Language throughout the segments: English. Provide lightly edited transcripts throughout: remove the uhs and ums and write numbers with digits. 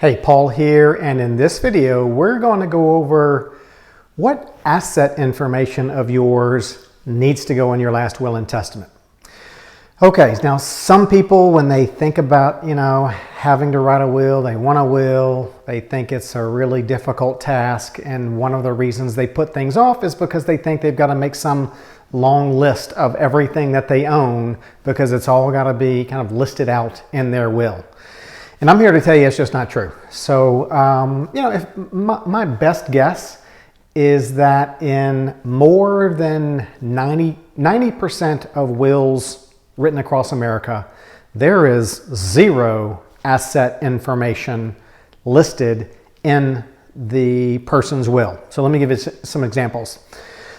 Hey, Paul here, and in this video we're going to go over what asset information of yours needs to go in your last will and testament. Okay, now some people, when they think about, having to write a will, they want a will, they think it's a really difficult task, and one of the reasons they put things off is because they think they've got to make some long list of everything that they own because it's all got to be kind of listed out in their will. And I'm here to tell you it's just not true. So, if my best guess is that in more than 90% of wills written across America, there is zero asset information listed in the person's will. So let me give you some examples.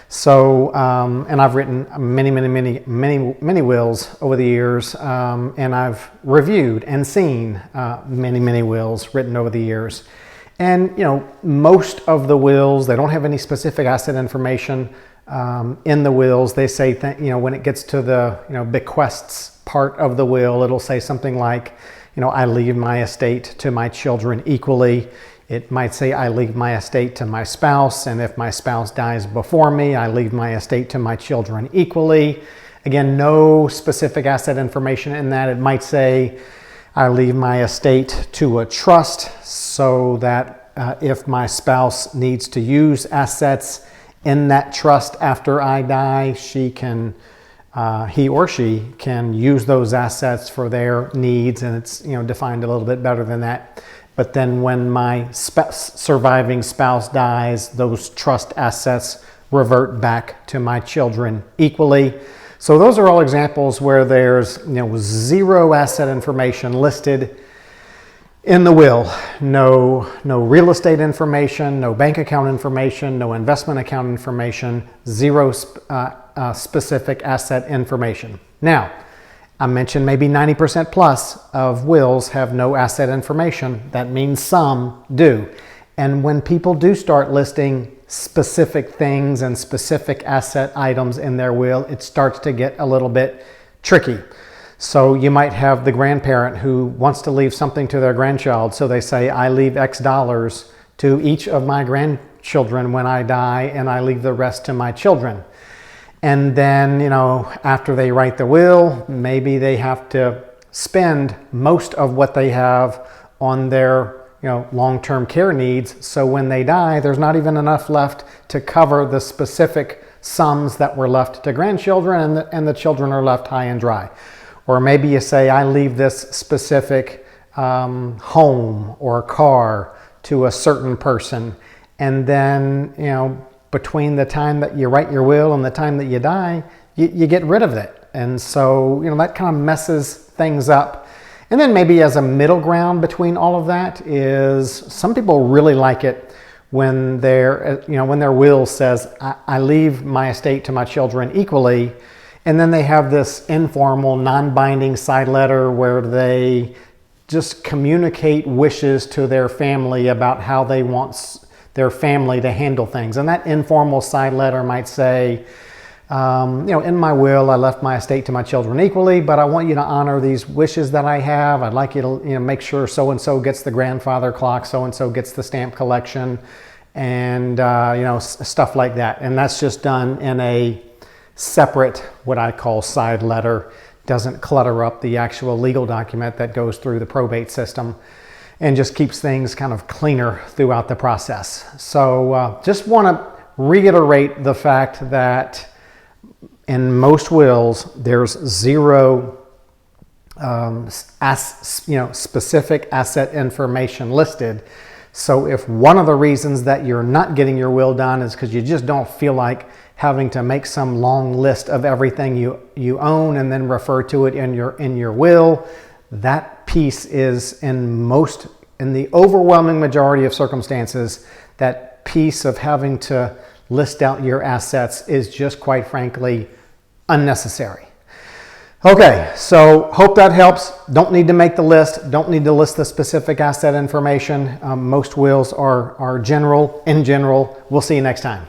So, and I've written many wills over the years, and I've reviewed and seen many wills written over the years. And, most of the wills, they don't have any specific asset information in the wills. They say, when it gets to the, bequests part of the will, it'll say something like, I leave my estate to my children equally. It might say I leave my estate to my spouse, and if my spouse dies before me, I leave my estate to my children equally. Again, no specific asset information in that. It might say I leave my estate to a trust so that if my spouse needs to use assets in that trust after I die, he or she can use those assets for their needs, and it's defined a little bit better than that. But then when my surviving spouse dies, those trust assets revert back to my children equally. So those are all examples where there's zero asset information listed in the will. No real estate information, no bank account information, no investment account information, zero specific asset information. Now, I mentioned maybe 90% plus of wills have no asset information. That means some do. And when people do start listing specific things and specific asset items in their will, it starts to get a little bit tricky. So you might have the grandparent who wants to leave something to their grandchild. So they say, I leave X dollars to each of my grandchildren when I die, and I leave the rest to my children. And then, after they write the will, maybe they have to spend most of what they have on their, long-term care needs. So when they die, there's not even enough left to cover the specific sums that were left to grandchildren, and the children are left high and dry. Or maybe you say, I leave this specific home or car to a certain person. And then, between the time that you write your will and the time that you die, you get rid of it. And so, that kind of messes things up. And then maybe as a middle ground between all of that is some people really like it when when their will says, I leave my estate to my children equally. And then they have this informal, non-binding side letter where they just communicate wishes to their family about how they want their family to handle things. And that informal side letter might say, in my will, I left my estate to my children equally, but I want you to honor these wishes that I have. I'd like you to make sure so-and-so gets the grandfather clock, so-and-so gets the stamp collection, and stuff like that. And that's just done in a separate, what I call side letter. Doesn't clutter up the actual legal document that goes through the probate system, and just keeps things kind of cleaner throughout the process. So just want to reiterate the fact that in most wills, there's zero specific asset information listed. So if one of the reasons that you're not getting your will done is because you just don't feel like having to make some long list of everything you own and then refer to it in your will, that piece is in the overwhelming majority of circumstances, that piece of having to list out your assets is just, quite frankly, unnecessary. Okay, so hope that helps. Don't need to make the list. Don't need to list the specific asset information. Most wills are general. In general, we'll see you next time.